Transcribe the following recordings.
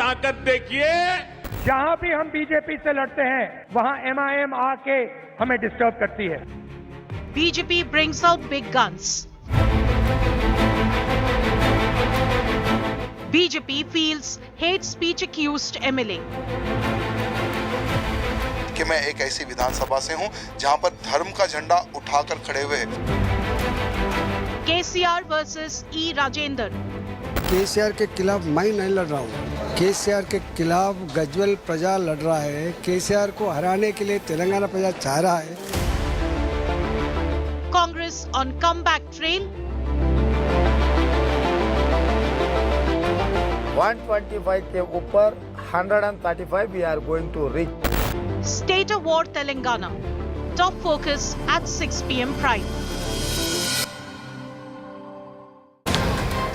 ताकत देखिए। जहां भी हम बीजेपी से लड़ते हैं वहां MIM आके हमें डिस्टर्ब करती है। BJP brings out big guns. BJP fields hate speech accused MLA. कि मैं एक ऐसी विधानसभा से हूं जहां पर धर्म का झंडा उठाकर खड़े हुए हैं। KCR versus E Rajendra. KCR के खिलाफ मैं नहीं लड़ रहा हूँ। KCR के खिलाफ गजवल प्रजा लड़ रहा है। KCR को हराने के लिए तेलंगाना प्रजा चाह रहा है। Congress on comeback trail. 125 के ऊपर 135 we are going to reach. State of War Telangana. Top focus at 6 p.m. prime.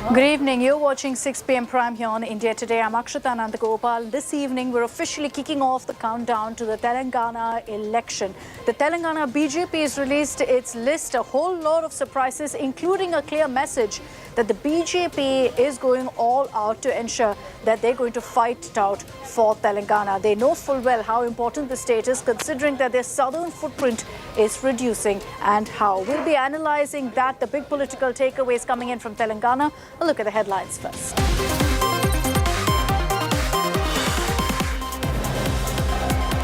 Good evening. You're watching 6 p.m. Prime here on India Today. I'm Akshita and Nandgopal. This evening, we're officially kicking off the countdown to the Telangana election. The Telangana BJP has released its list, a whole lot of surprises, including a clear message that the BJP is going all out to ensure that they're going to fight it out for Telangana. They know full well how important the state is, considering that their southern footprint is reducing, and how. We'll be analysing that, the big political takeaways coming in from Telangana. A look at the headlines first.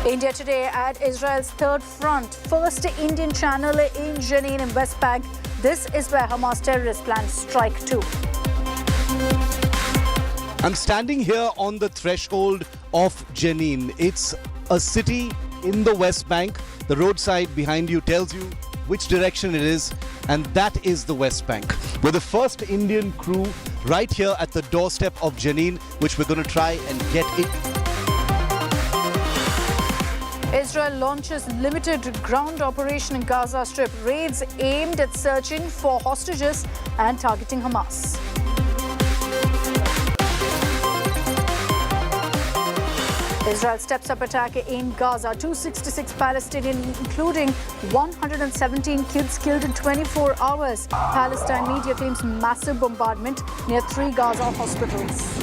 India Today at Israel's third front. First Indian channel in Jenin in West Bank. This is where Hamas terrorists plan strike too. I'm standing here on the threshold of Jenin. It's a city in the West Bank. The roadside behind you tells you which direction it is, and that is the West Bank. We're the first Indian crew right here at the doorstep of Jenin, which we're going to try and get it. Israel launches limited ground operation in Gaza Strip. Raids aimed at searching for hostages and targeting Hamas. Israel steps up attack in Gaza. 266 Palestinians, including 117 kids, killed in 24 hours. Palestine media claims massive bombardment near 3 Gaza hospitals.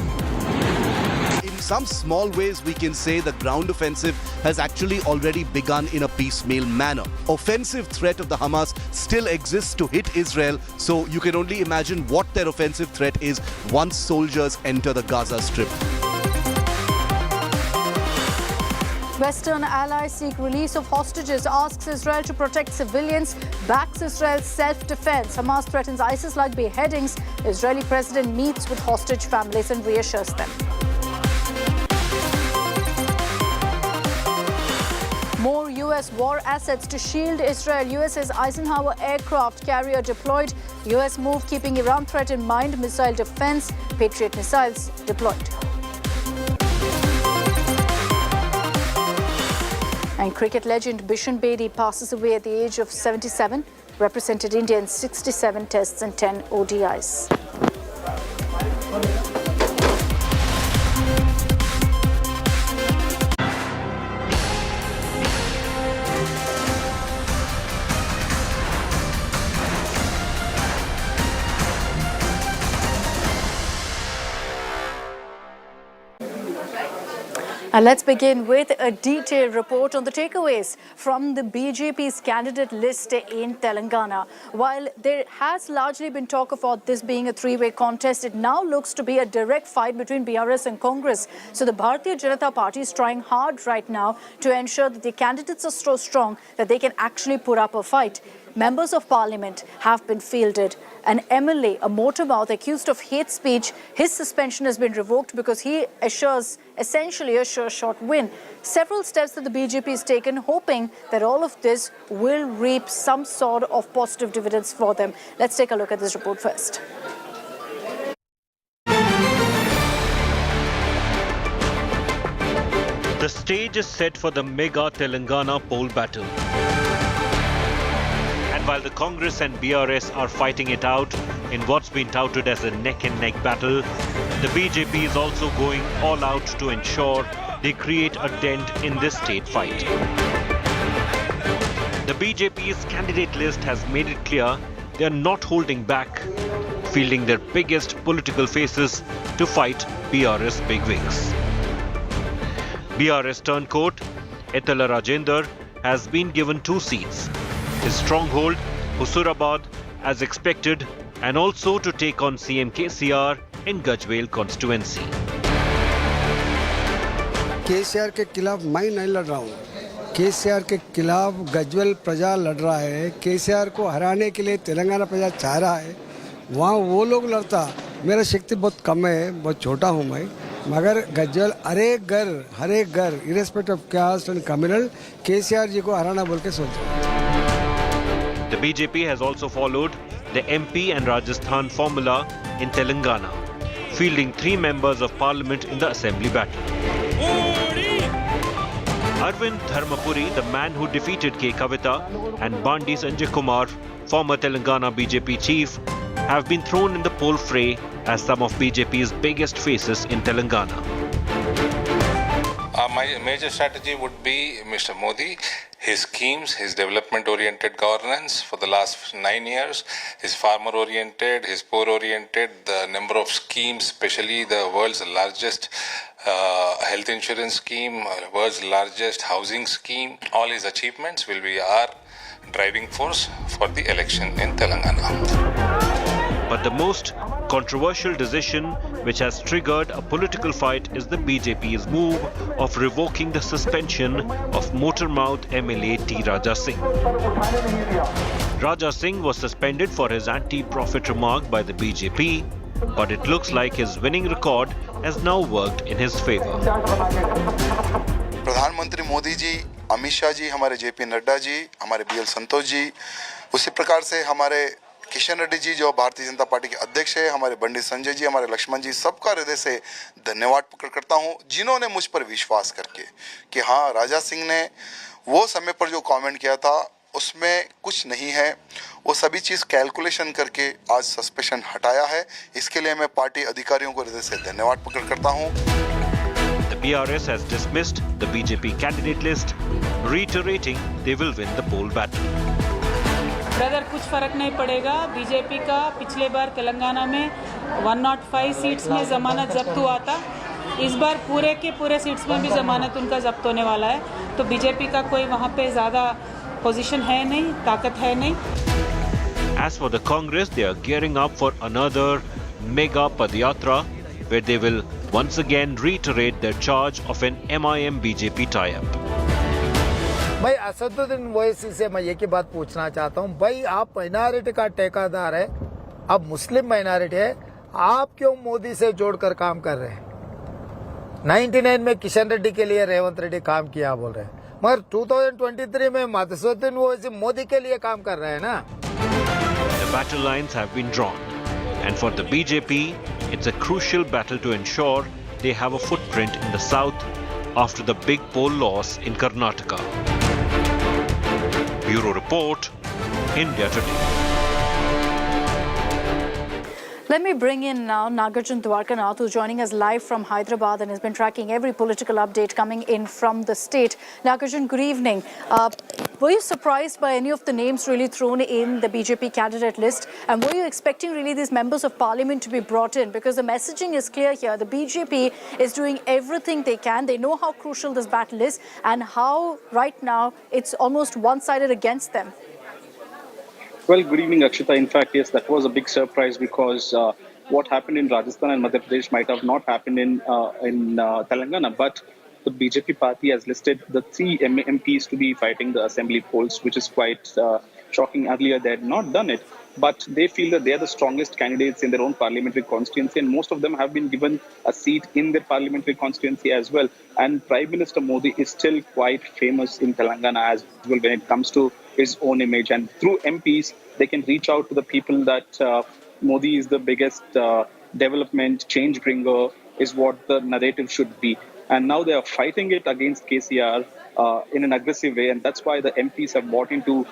In some small ways, we can say the ground offensive has actually already begun in a piecemeal manner. Offensive threat of the Hamas still exists to hit Israel, so you can only imagine what their offensive threat is once soldiers enter the Gaza Strip. Western allies seek release of hostages, asks Israel to protect civilians, backs Israel's self-defense. Hamas threatens ISIS-like beheadings. Israeli president meets with hostage families and reassures them. More U.S. war assets to shield Israel. USS Eisenhower aircraft carrier deployed. U.S. move keeping Iran threat in mind. Missile defense. Patriot missiles deployed. And cricket legend Bishan Bedi passes away at the age of 77. Represented India in 67 tests and 10 ODIs. And let's begin with a detailed report on the takeaways from the BJP's candidate list in Telangana. While there has largely been talk about this being a three-way contest, it now looks to be a direct fight between BRS and Congress. So the Bharatiya Janata party is trying hard right now to ensure that the candidates are so strong that they can actually put up a fight. Members of parliament have been fielded. An MLA, a motor mouth accused of hate speech, his suspension has been revoked because he assures essentially a sure-shot win. Several steps that the BJP has taken, hoping that all of this will reap some sort of positive dividends for them. Let's take a look at this report first. The stage is set for the mega Telangana poll battle. And while the Congress and BRS are fighting it out in what's been touted as a neck-and-neck battle, the BJP is also going all out to ensure they create a dent in this state fight. The BJP's candidate list has made it clear they are not holding back, fielding their biggest political faces to fight BRS bigwigs. BRS turncoat, Etala Rajender, has been given 2 seats. His stronghold, Huzurabad, as expected, and also to take on CM KCR in Gajwel constituency. KCR के खिलाफ मैं नहीं लड़ रहा हूँ। केसीआर के खिलाफ गजवेल प्रजा लड़ रहा है। केसीआर को हराने के लिए तेलंगाना प्रजा चाह रहा है। वहाँ वो लोग लड़ता, मेरा शक्ति बहुत कम है, बहुत छोटा हूँ मैं, मगर गजवेल हर एक घर irrespective of caste and communal KCR ji को हराना बोल के सोच रहा है। The BJP has also followed the MP and Rajasthan formula in Telangana, fielding 3 members of parliament in the assembly battle. Arvind Dharmapuri, the man who defeated K. Kavita, and Bandi Sanjay Kumar, former Telangana BJP chief, have been thrown in the poll fray as some of BJP's biggest faces in Telangana. My major strategy would be Mr. Modi, his schemes, his development-oriented governance for the last 9 years, his farmer-oriented, his poor-oriented, the number of schemes, especially the world's largest health insurance scheme, world's largest housing scheme. All his achievements will be our driving force for the election in Telangana. But the most controversial decision which has triggered a political fight is the BJP's move of revoking the suspension of Motormouth MLA T. Raja Singh. Raja Singh was suspended for his anti-profit remark by the BJP, but it looks like his winning record has now worked in his favor. प्रधानमंत्री मोदी जी, अमित शाह जी, हमारे JP Nadda ji, हमारे BL Santosh ji, उसी प्रकार से हमारे किशन रेड्डी जी जो Bharatiya Janata party के अध्यक्ष है, हमारे बंडी संजय जी, हमारे लक्ष्मण जी, सबका हृदय से धन्यवाद प्रकट करता हूं, जिन्होंने मुझ पर विश्वास करके कि हाँ, राजा सिंह ने वो समय पर जो कमेंट किया था उसमें कुछ नहीं है, वो सभी चीज़ कैलकुलेशन करके आज सस्पेंशन हटाया है। इसके लिए मैं पार्टी अधिकारियों को हृदय से धन्यवाद प्रकट करता हूं। The BRS has dismissed the BJP candidate list, reiterating they will win the poll battle. Brother, कुछ फर्क नहीं पड़ेगा। बीजेपी का पिछले बार तेलंगाना में 105 सीट्स में जमानत जब्त हुआ था, इस बार पूरे के पूरे सीट्स में भी जमानत उनका जब्त होने वाला है, तो बीजेपी का कोई वहाँ पे ज़्यादा पोजीशन है नहीं, ताकत है नहीं। As for the Congress, they are gearing up for another mega Padyatra, where they will once again reiterate their charge of an MIM BJP tie-up. भाई असदुद्दीन ओवैसी से मैं एक ही बात पूछना चाहता हूँ, भाई आप माइनॉरिटी का ठेकेदार है, अब मुस्लिम माइनॉरिटी है, आप क्यों मोदी से जोड़कर काम कर रहे हैं? 99 में किशन रेड्डी के लिए रेवंत रेड्डी काम किया बोल रहे हैं, मगर 2023 में असदुद्दीन ओवैसी मोदी के लिए काम कर रहे हैं ना। The battle lines have been drawn, and for the BJP, it's a crucial battle to ensure they have a footprint in the south after the big poll loss in Karnataka. Bureau Report, India Today. Let me bring in now Nagarjun Dwarkanath, who's joining us live from Hyderabad and has been tracking every political update coming in from the state. Nagarjun, good evening. Were you surprised by any of the names really thrown in the BJP candidate list? And were you expecting really these members of parliament to be brought in? Because the messaging is clear here. The BJP is doing everything they can. They know how crucial this battle is and how right now it's almost one-sided against them. Well, good evening, Akshita. In fact, yes, that was a big surprise because what happened in Rajasthan and Madhya Pradesh might have not happened in Telangana. But the BJP party has listed the 3 MPs to be fighting the assembly polls, which is quite shocking. Earlier, they had not done it. But they feel that they are the strongest candidates in their own parliamentary constituency, and most of them have been given a seat in their parliamentary constituency as well. And Prime Minister Modi is still quite famous in Telangana as well when it comes to his own image. And through MPs, they can reach out to the people that Modi is the biggest development change bringer, is what the narrative should be. And now they are fighting it against KCR in an aggressive way, and that's why the MPs have bought into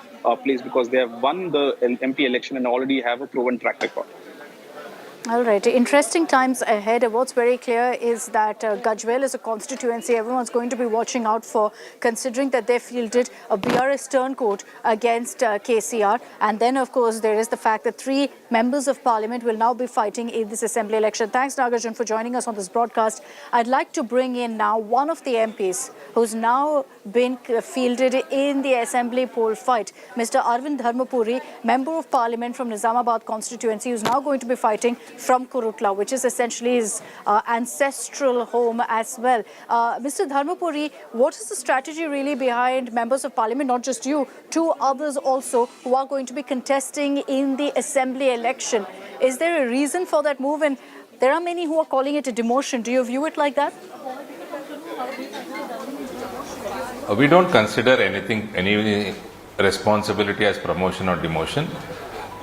place, because they have won the MP election and already have a proven track record. All right, interesting times ahead. What's very clear is that Gajwel is a constituency everyone's going to be watching out for, considering that they fielded a BRS turncoat against KCR. And then, of course, there is the fact that 3 members of parliament will now be fighting in this assembly election. Thanks, Nagarjun, for joining us on this broadcast. I'd like to bring in now one of the MPs who's now been fielded in the assembly poll fight, Mr. Arvind Dharmapuri, member of parliament from Nizamabad constituency, who's now going to be fighting from Kurutla, which is essentially his ancestral home as well. Mr. Dharmapuri, what is the strategy really behind members of parliament, not just you, 2 others also who are going to be contesting in the assembly election? Is there a reason for that move? And there are many who are calling it a demotion. Do you view it like that? We don't consider any responsibility as promotion or demotion.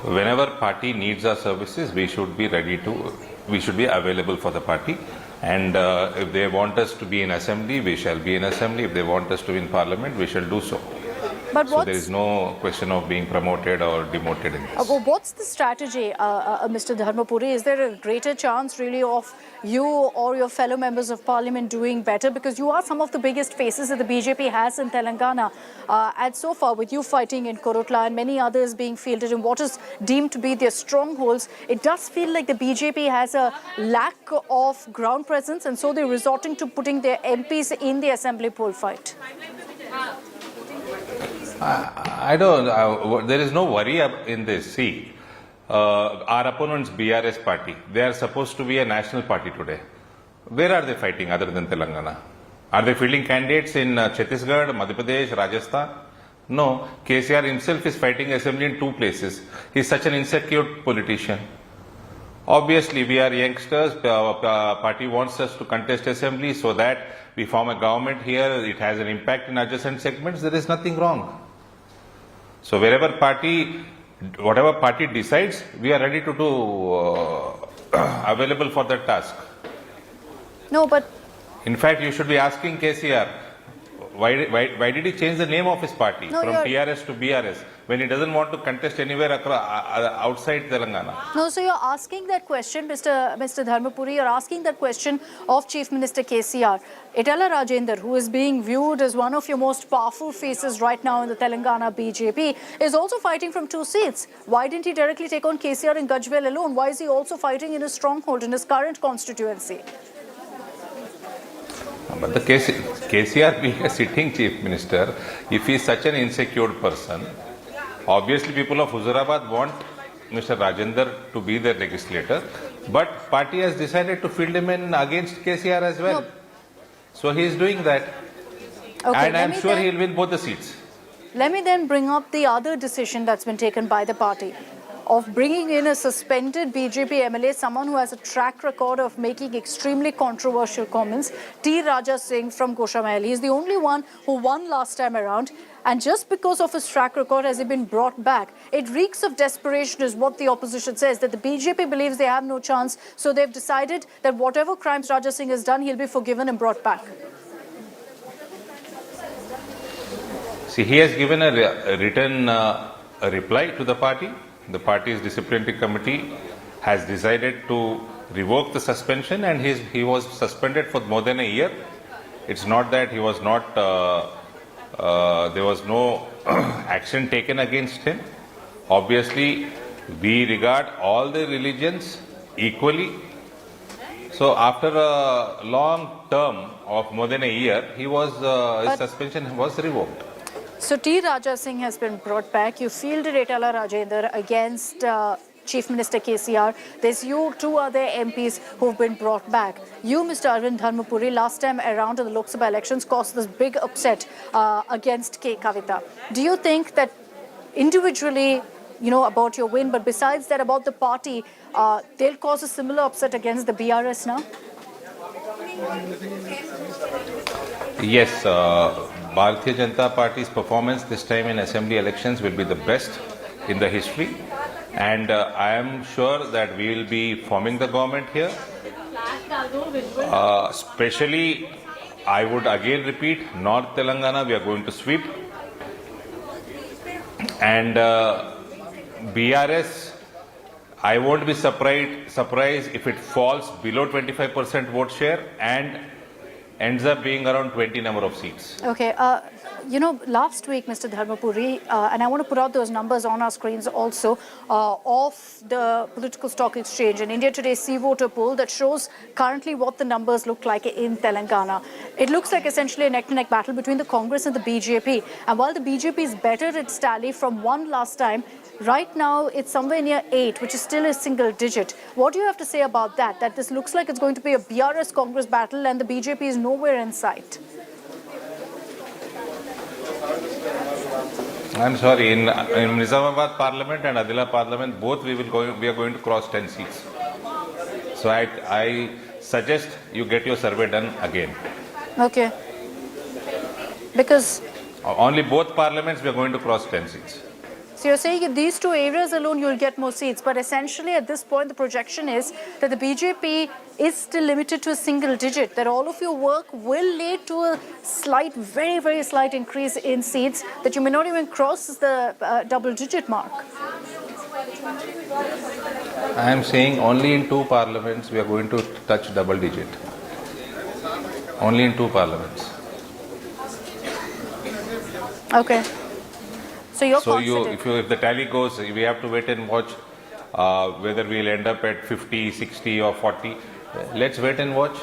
Whenever party needs our services, we should be available for the party. And if they want us to be in assembly, we shall be in assembly. If they want us to be in parliament, we shall do so. But so there is no question of being promoted or demoted in this. What's the strategy, Mr. Dharmapuri? Is there a greater chance really of you or your fellow members of parliament doing better? Because you are some of the biggest faces that the BJP has in Telangana. And so far, with you fighting in Kurutla and many others being fielded in what is deemed to be their strongholds, it does feel like the BJP has a lack of ground presence, and so they're resorting to putting their MPs in the assembly poll fight. I don't. There is no worry in this. See, our opponents, BRS party, they are supposed to be a national party today. Where are they fighting other than Telangana? Are they fielding candidates in Chhattisgarh, Madhya Pradesh, Rajasthan? No. KCR himself is fighting assembly in 2 places. He is such an insecure politician. Obviously, we are youngsters. Party wants us to contest assembly so that we form a government here. It has an impact in adjacent segments. There is nothing wrong. So whatever party decides, we are ready to do available for that task. No, but in fact, you should be asking KCR, why did he change the name of his party from TRS to BRS when he doesn't want to contest anywhere outside Telangana? No, so you're asking that question, Mr. Dharmapuri, you're asking that question of Chief Minister KCR. Etala Rajender, who is being viewed as one of your most powerful faces right now in the Telangana BJP, is also fighting from 2 seats. Why didn't he directly take on KCR in Gajwel alone? Why is he also fighting in his stronghold, in his current constituency? But the KCR being a sitting chief minister, if he is such an insecure person, obviously people of Hyderabad want Mr. Rajender to be their legislator, but party has decided to field him in against KCR as well. No. So he is doing that. Okay, and I am sure he will win both the seats. Let me then bring up the other decision that's been taken by the party of bringing in a suspended BJP MLA, someone who has a track record of making extremely controversial comments, T. Raja Singh from Goshamahal. He is the only one who won last time around, and just because of his track record has he been brought back. It reeks of desperation is what the opposition says, that the BJP believes they have no chance, so they've decided that whatever crimes Raja Singh has done, he'll be forgiven and brought back. See, he has given a written reply to the party. The party's disciplinary committee has decided to revoke the suspension, and he was suspended for more than a year. It's not that he was not, there was no action taken against him. Obviously, we regard all the religions equally. So after a long term of more than a year, his suspension was revoked. So T. Raja Singh has been brought back. You fielded Etala Rajender against Chief Minister KCR. There's you, 2 other MPs who've been brought back. You, Mr. Arvind Dharmapuri, last time around in the Lok Sabha elections caused this big upset against K. Kavita. Do you think that individually, about your win, but besides that, about the party, they'll cause a similar upset against the BRS now? Yes, Bharatiya Janata Party's performance this time in assembly elections will be the best in the history, and I am sure that we will be forming the government here. Especially, I would again repeat, North Telangana we are going to sweep, and BRS I won't be surprised if it falls below 25% vote share and ends up being around 20 number of seats. Okay, last week, Mr. Dharmapuri, and I want to put out those numbers on our screens also, of the political stock exchange, and India Today's C-Voter poll that shows currently what the numbers look like in Telangana. It looks like essentially a neck-to-neck battle between the Congress and the BJP. And while the BJP is better at its tally from one last time, right now it's somewhere near 8, which is still a single digit. What do you have to say about that? That this looks like it's going to be a BRS-Congress battle and the BJP is nowhere in sight. I'm sorry, in Nizamabad Parliament and Adila Parliament, both we are going to cross 10 seats. So I suggest you get your survey done again. Okay. Because only both parliaments we are going to cross 10 seats. so you're saying in these two areas alone you'll get more seats, but essentially at this point the projection is that the BJP is still limited to a single digit, that all of your work will lead to a slight, very, very slight increase in seats, that you may not even cross the double-digit mark. I am saying only in 2 parliaments we are going to touch double digit. Only in 2 parliaments. Okay. So you're confident? If the tally goes, we have to wait and watch whether we'll end up at 50, 60 or 40. Let's wait and watch.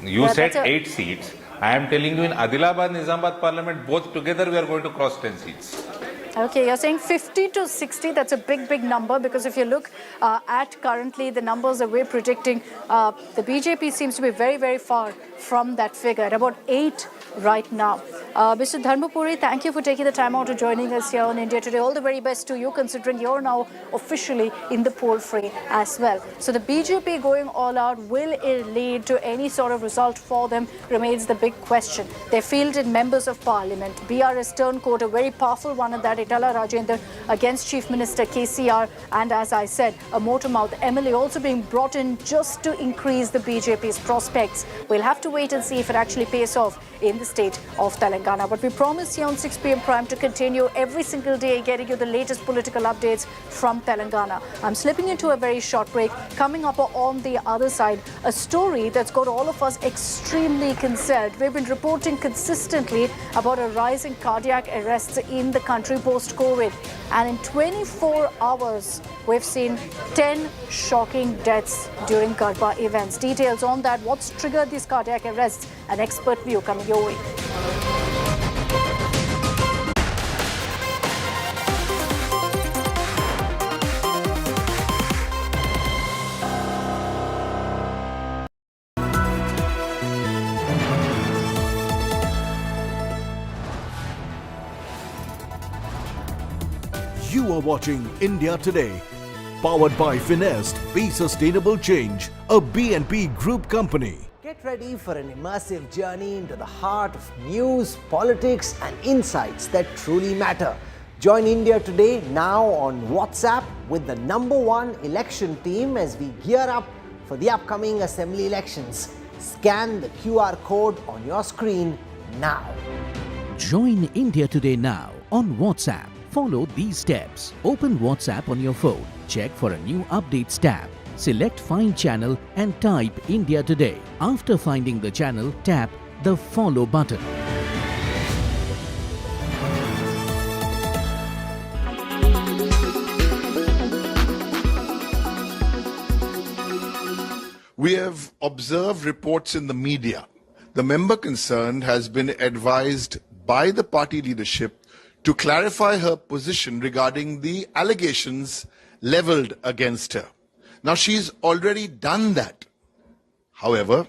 You said 8 seats. I am telling you in Adilabad, Nizamabad Parliament, both together we are going to cross 10 seats. Okay, you're saying 50 to 60, that's a big, big number, because if you look at currently the numbers that we're predicting, the BJP seems to be very, very far from that figure, at about 8 right now. Mr. Dharmapuri, thank you for taking the time out to joining us here on India Today. All the very best to you, considering you're now officially in the poll fray as well. So the BJP going all out, will it lead to any sort of result for them, remains the big question. They fielded members of parliament. BRS turncoat, a very powerful one at that, Itala Rajendra against Chief Minister KCR, and as I said, a motor-mouth MLA also being brought in just to increase the BJP's prospects. We'll have to wait and see if it actually pays off in the state of Telangana. But we promise here on 6 p.m. Prime to continue every single day getting you the latest political updates from Telangana. I'm slipping into a very short break. Coming up on the other side, a story that's got all of us extremely concerned. We've been reporting consistently about a rise in cardiac arrests in the country post-COVID. And in 24 hours, we've seen 10 shocking deaths during Garba events. Details on that, what's triggered these cardiac arrests, an expert view coming your way. You are watching India Today, powered by Finest. Be Sustainable Change, a BNP Group company. Get ready for an immersive journey into the heart of news, politics and insights that truly matter. Join India Today now on WhatsApp with the #1 election team as we gear up for the upcoming assembly elections. Scan the QR code on your screen now. Join India Today now on WhatsApp. Follow these steps. Open WhatsApp on your phone. Check for a new updates tab. Select Find Channel and type India Today. After finding the channel, tap the Follow button. We have observed reports in the media. The member concerned has been advised by the party leadership to clarify her position regarding the allegations leveled against her. Now, she's already done that. However,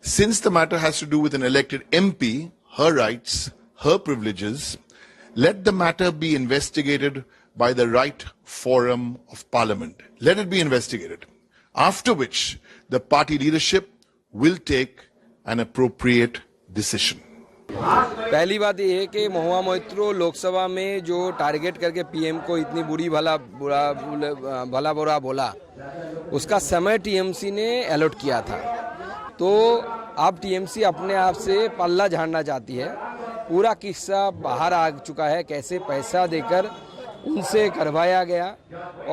since the matter has to do with an elected MP, her rights, her privileges, let the matter be investigated by the right forum of Parliament. Let it be investigated. After which, the party leadership will take an appropriate decision. पहली बात ये है कि महुआ मोइत्रो लोकसभा में जो target करके PM को इतनी भला बुरा बोला, उसका समय टीएमसी ने अलॉट किया था। तो अब टीएमसी अपने आप से पल्ला झाड़ना चाहती है। पूरा किस्सा बाहर आ चुका है, कैसे पैसा देकर उनसे करवाया गया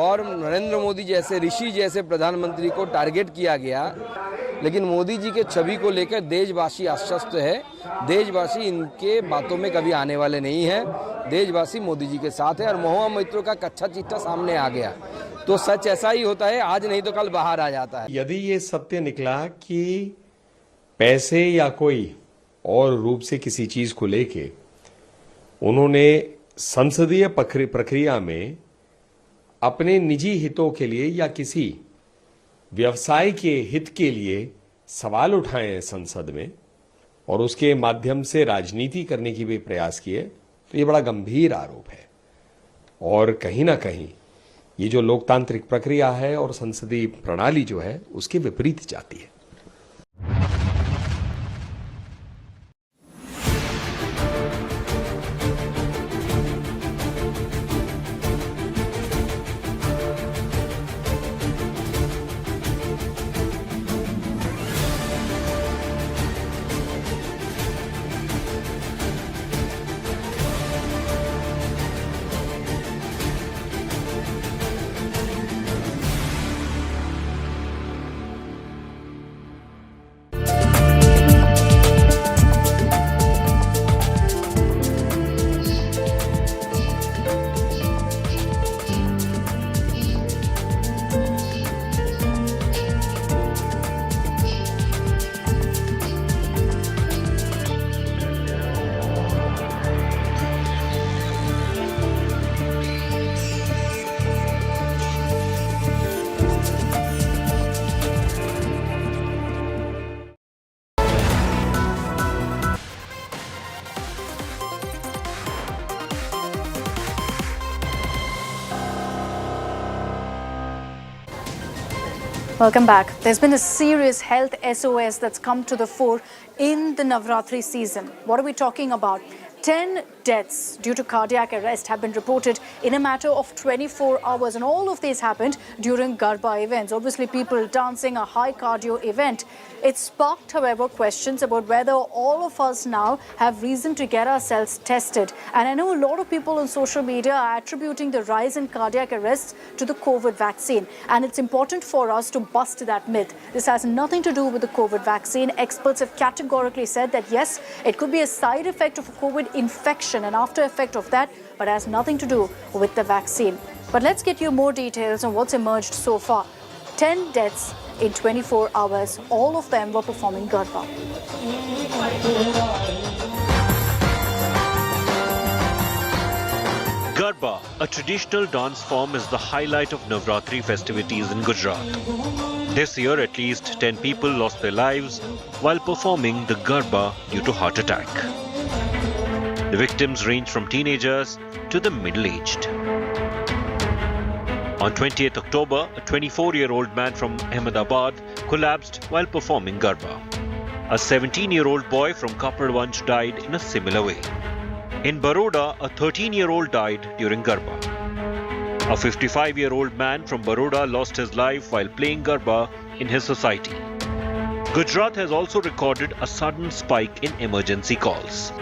और नरेंद्र मोदी जैसे ऋषि जैसे प्रधानमंत्री को टारगेट किया गया। लेकिन मोदी जी के छवि को लेकर देशवासी आश्वस्त है। देशवासी इनके बातों में कभी आने वाले नहीं है। देशवासी मोदी जी के साथ है और महुआ मोइत्रो का कच्चा चिट्ठा सामने आ गया। तो सच ऐसा ही होता है, आज नहीं तो कल बाहर आ जाता है। यदि ये सत्य निकला कि पैसे या कोई और रूप से किसी चीज को लेके उन्होंने संसदीय प्रक्रिया में अपने निजी हितों के लिए या किसी व्यवसाय के हित के लिए सवाल उठाए हैं संसद में और उसके माध्यम से राजनीति करने की भी प्रयास किए, तो ये बड़ा गंभीर आरोप है और कहीं ना कहीं ये जो लोकतांत्रिक प्रक्रिया है और संसदीय प्रणाली जो है उसके विपरीत जाती है। Welcome back. There's been a serious health SOS that's come to the fore in the Navratri season. What are we talking about? 10 deaths due to cardiac arrest have been reported in a matter of 24 hours, and all of these happened during Garba events. Obviously, people dancing, a high cardio event. It sparked, however, questions about whether all of us now have reason to get ourselves tested. And I know a lot of people on social media are attributing the rise in cardiac arrests to the COVID vaccine. And it's important for us to bust that myth. This has nothing to do with the COVID vaccine. Experts have categorically said that yes, it could be a side effect of a COVID infection, an after effect of that, but has nothing to do with the vaccine. But let's get you more details on what's emerged so far. 10 deaths in 24 hours. All of them were performing Garba. Garba, a traditional dance form, is the highlight of Navratri festivities in Gujarat. This year, at least 10 people lost their lives while performing the Garba due to heart attack. The victims range from teenagers to the middle-aged. On 20th October, a 24-year-old man from Ahmedabad collapsed while performing Garba. A 17-year-old boy from Kapadwanj died in a similar way. In Baroda, a 13-year-old died during Garba. A 55-year-old man from Baroda lost his life while playing Garba in his society. Gujarat has also recorded a sudden spike in emergency calls.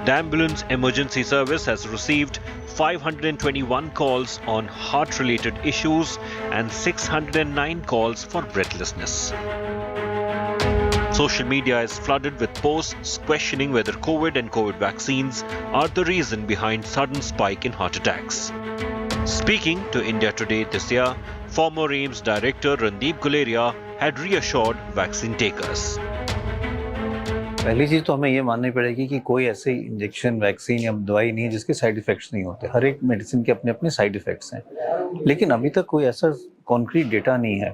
The ambulance emergency service has received 521 calls on heart-related issues and 609 calls for breathlessness. Social media is flooded with posts questioning whether COVID and COVID vaccines are the reason behind sudden spike in heart attacks. Speaking to India Today this year, former AIIMS director Randeep Guleria had reassured vaccine takers. पहली चीज़ तो हमें ये माननी पड़ेगी कि कोई ऐसे injection, vaccine या दवाई नहीं है जिसके साइड इफ़ेक्ट्स नहीं होते। हर एक मेडिसिन के अपने अपने साइड इफ़ेक्ट्स हैं, लेकिन अभी तक कोई ऐसा कॉन्क्रीट डेटा नहीं है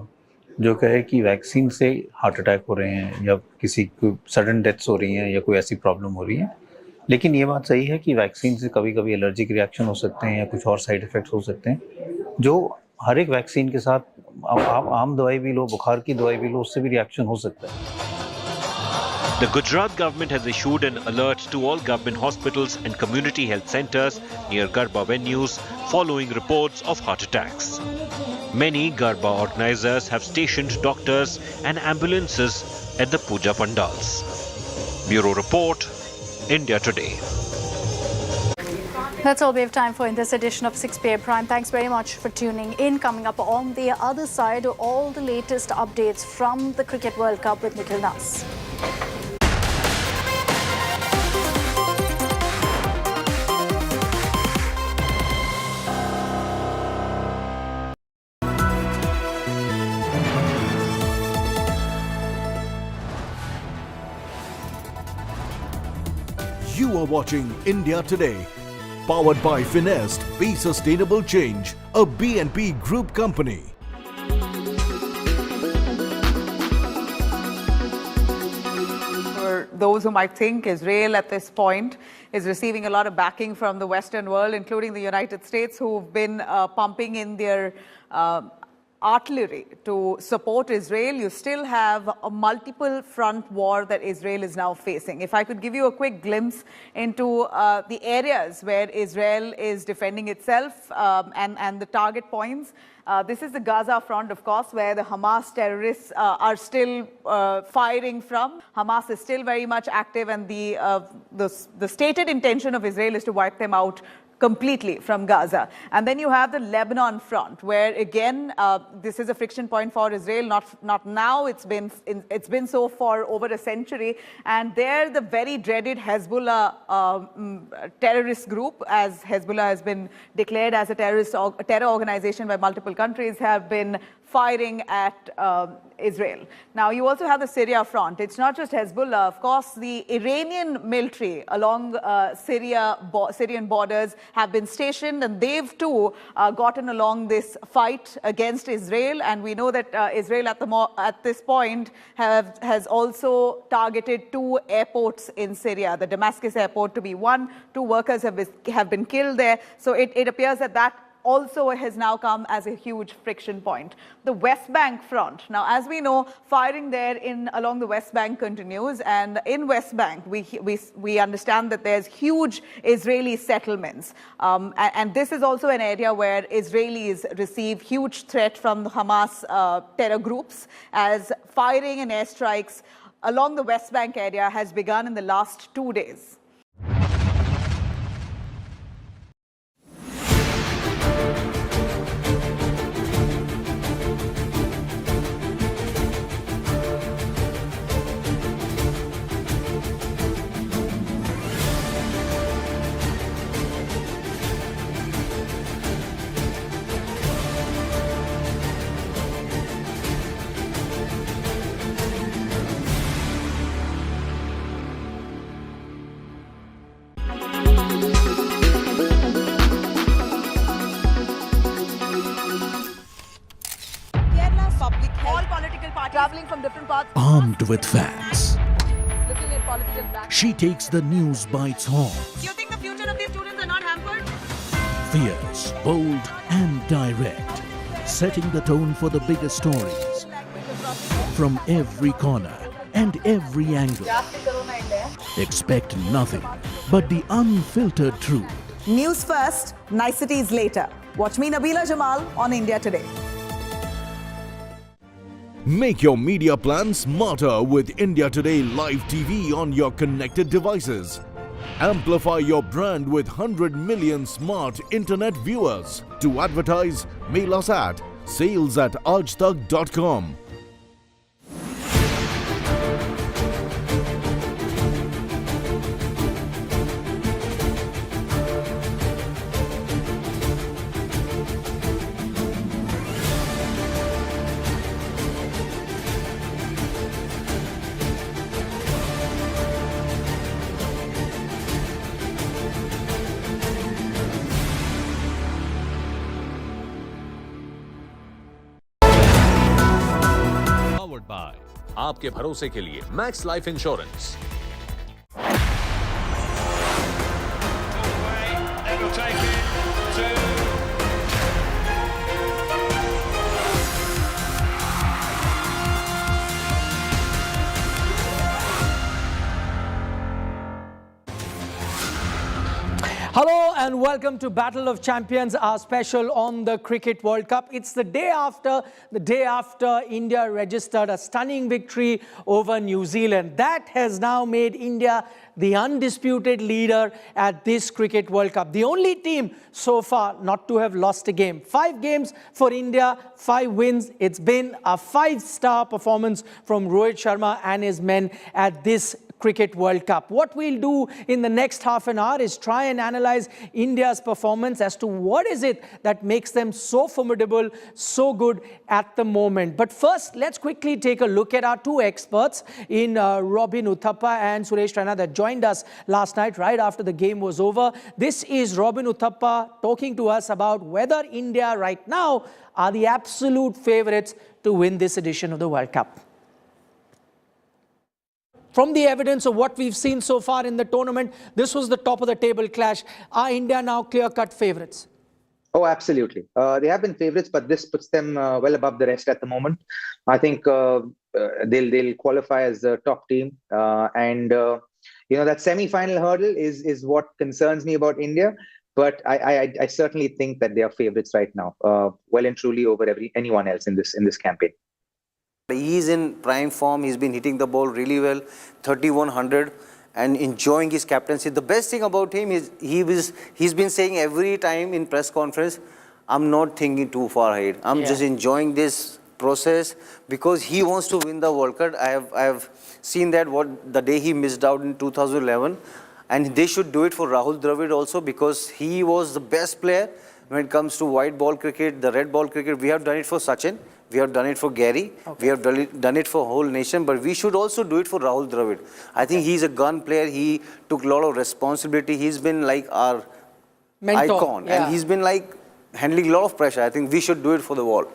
जो कहे कि वैक्सीन से हार्ट अटैक हो रहे हैं या किसी को सडन डेथ्स हो रही हैं या कोई ऐसी प्रॉब्लम हो रही है। लेकिन ये बात सही है कि वैक्सीन से कभी कभी एलर्जिक रिएक्शन हो सकते हैं या कुछ और साइड इफ़ेक्ट्स हो सकते हैं, जो हर एक वैक्सीन के साथ आप आम दवाई भी लो, बुखार की दवाई भी लो, उससे भी रिएक्शन हो सकता है। The Gujarat government has issued an alert to all government hospitals and community health centers near Garba venues following reports of heart attacks. Many Garba organizers have stationed doctors and ambulances at the puja pandals. Bureau Report, India Today. That's all we have time for in this edition of 6 p.m. Prime. Thanks very much for tuning in. Coming up on the other side, all the latest updates from the Cricket World Cup with Nikhil Nas. You are watching India Today, powered by Finest, Be Sustainable Change, a BNP Group company. For those who might think Israel at this point is receiving a lot of backing from the Western world, including the United States, who've been pumping in their artillery to support Israel, you still have a multiple front war that Israel is now facing. If I could give you a quick glimpse into the areas where Israel is defending itself and the target points. This is the Gaza front, of course, where the Hamas terrorists are still firing from. Hamas is still very much active, and the stated intention of Israel is to wipe them out completely from Gaza. And then you have the Lebanon front, where again this is a friction point for Israel. Not now. It's been so for over a century. And there, the very dreaded Hezbollah terrorist group, as Hezbollah has been declared as a terror organization by multiple countries, have been firing at Israel. Now, you also have the Syria front. It's not just Hezbollah. Of course, the Iranian military along Syrian borders have been stationed, and they've too gotten along this fight against Israel. And we know that Israel at this point has also targeted 2 airports in Syria, the Damascus airport to be one. 2 workers have been killed there. So it appears that also has now come as a huge friction point. The West Bank front. Now, as we know, firing there along the West Bank continues, and in West Bank, we understand that there's huge Israeli settlements, and this is also an area where Israelis receive huge threat from the Hamas terror groups, as firing and airstrikes along the West Bank area has begun in the last 2 days. Traveling from different parts. Armed with facts, Looking at political back. she takes the news by its horns. Do you think the future of these students are not hampered? Fierce, bold, and direct, setting the tone for the biggest stories from every corner and every angle. Expect nothing but the unfiltered truth. News first, niceties later. Watch me, Nabila Jamal, on India Today. Make your media plan smarter with India Today Live TV on your connected devices. Amplify your brand with 100 million smart internet viewers. To advertise, mail us at sales@aajtak.com. आपके भरोसे के लिए max life insurance. Hello And welcome to Battle of Champions, our special on the Cricket World Cup. It's the day after India registered a stunning victory over New Zealand. That has now made India the undisputed leader at this Cricket World Cup. The only team so far not to have lost a game. 5 games for India, 5 wins. It's been a 5-star performance from Rohit Sharma and his men at this Cricket World Cup. What we'll do in the next half an hour is try and analyze India's performance as to what is it that makes them so formidable, so good at the moment. But first, let's quickly take a look at our 2 experts in Robin Uthappa and Suresh Raina that joined us last night right after the game was over. This is Robin Uthappa talking to us about whether India right now are the absolute favourites to win this edition of the World Cup. From the evidence of what we've seen so far in the tournament, this was the top of the table clash. Are India now clear-cut favourites? Oh, absolutely. They have been favourites, but this puts them well above the rest at the moment. I think they'll qualify as the top team. That semi-final hurdle is what concerns me about India. But I certainly think that they are favourites right now, well and truly over anyone else in this campaign. He's in prime form. He's been hitting the ball really well, 3100, and enjoying his captaincy. The best thing about him is he's been saying every time in press conference, I'm not thinking too far ahead. I'm just enjoying this process because he wants to win the World Cup. I have seen that the day he missed out in 2011, and they should do it for Rahul Dravid also because he was the best player when it comes to white ball cricket, the red ball cricket. We have done it for Sachin. We have done it for Gary. Okay. We have done it for whole nation, but we should also do it for Rahul Dravid. I think he's a gun player. He took a lot of responsibility. He's been like our mentor, icon, and he's been like handling a lot of pressure. I think we should do it for the world.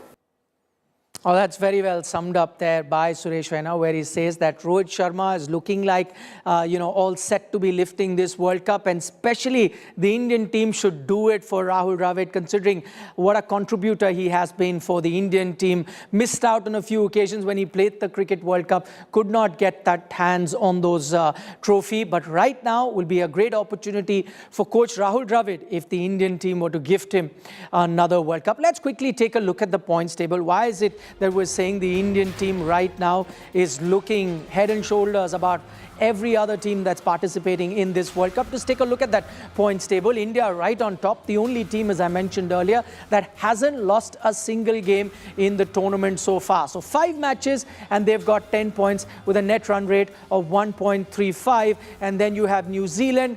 Oh, that's very well summed up there by Suresh Raina, where he says that Rohit Sharma is looking like, all set to be lifting this World Cup, and especially the Indian team should do it for Rahul Dravid, considering what a contributor he has been for the Indian team. Missed out on a few occasions when he played the Cricket World Cup, could not get that hands on those trophy, but right now will be a great opportunity for coach Rahul Dravid if the Indian team were to gift him another World Cup. Let's quickly take a look at the points table. Why is it that we're saying the Indian team right now is looking head and shoulders about every other team that's participating in this World Cup? Just take a look at that points table. India right on top, the only team, as I mentioned earlier, that hasn't lost a single game in the tournament so far. So 5 matches and they've got 10 points with a net run rate of 1.35. And then you have New Zealand.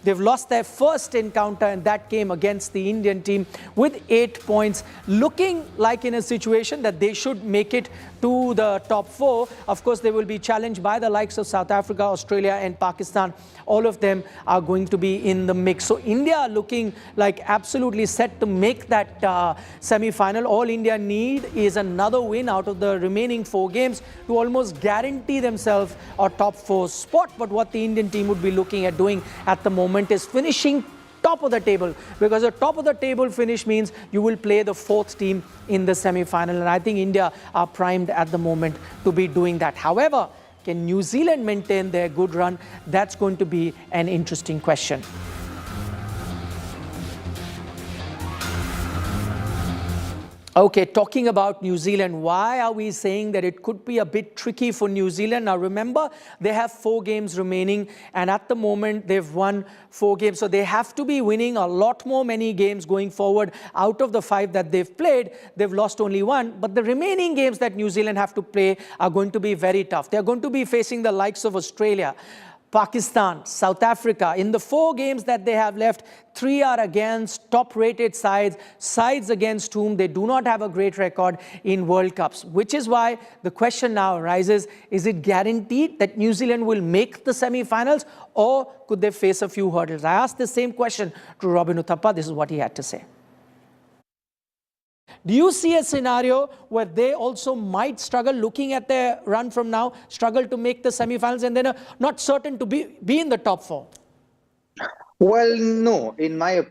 They've lost their first encounter, and that came against the Indian team with 8 points, looking like in a situation that they should make it to the top 4. Of course, they will be challenged by the likes of South Africa, Australia and Pakistan. All of them are going to be in the mix. So India looking like absolutely set to make that semi-final. All India need is another win out of the remaining 4 games to almost guarantee themselves a top 4 spot. But what the Indian team would be looking at doing at the moment is finishing top of the table, because a top of the table finish means you will play the 4th team in the semi-final, and I think India are primed at the moment to be doing that. However, can New Zealand maintain their good run? That's going to be an interesting question. Okay, talking about New Zealand, why are we saying that it could be a bit tricky for New Zealand? Now remember, they have 4 games remaining, and at the moment they've won 4 games. So they have to be winning a lot many games going forward. Out of the 5 that they've played, they've lost only 1. But the remaining games that New Zealand have to play are going to be very tough. They're going to be facing the likes of Australia, Pakistan, South Africa. In the 4 games that they have left, 3 are against top-rated sides against whom they do not have a great record in World Cups, which is why the question now arises, is it guaranteed that New Zealand will make the semi-finals, or could they face a few hurdles? I asked the same question to Robin Uthappa. This is what he had to say. Do you see a scenario where they also might struggle, looking at their run from now, struggle to make the semi-finals and then are not certain to be in the top 4? Well, no, in my opinion.